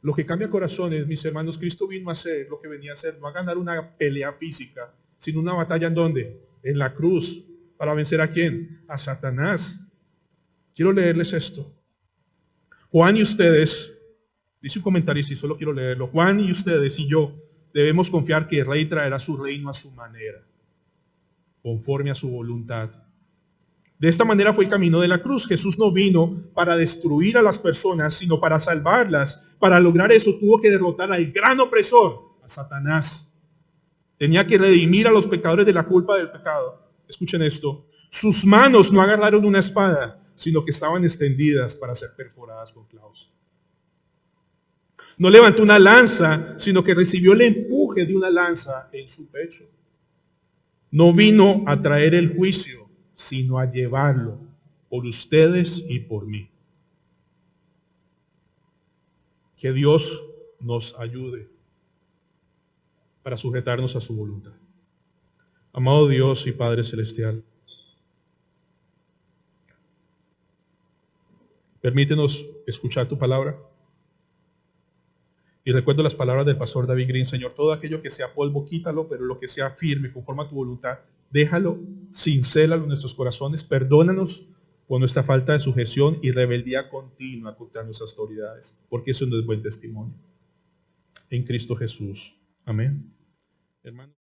Lo que cambia corazones, mis hermanos, Cristo vino a hacer lo que venía a hacer, no a ganar una pelea física, sino una batalla ¿en dónde? En la cruz. ¿Para vencer a quién? A Satanás. Quiero leerles esto. Juan y ustedes, dice un comentarista y solo quiero leerlo, Juan y ustedes y yo debemos confiar que el Rey traerá su reino a su manera, conforme a su voluntad. De esta manera fue el camino de la cruz. Jesús no vino para destruir a las personas, sino para salvarlas. Para lograr eso tuvo que derrotar al gran opresor, a Satanás. Tenía que redimir a los pecadores de la culpa del pecado. Escuchen esto. Sus manos no agarraron una espada, sino que estaban extendidas para ser perforadas con clavos. No levantó una lanza, sino que recibió el empuje de una lanza en su pecho. No vino a traer el juicio, sino a llevarlo por ustedes y por mí. Que Dios nos ayude para sujetarnos a su voluntad. Amado Dios y Padre Celestial, permítenos escuchar tu palabra. Y recuerdo las palabras del pastor David Green: Señor, todo aquello que sea polvo, quítalo, pero lo que sea firme, conforme a tu voluntad, déjalo, cincélalo en nuestros corazones, perdónanos por nuestra falta de sujeción y rebeldía continua contra nuestras autoridades, porque eso no es buen testimonio. En Cristo Jesús. Amén. Hermano.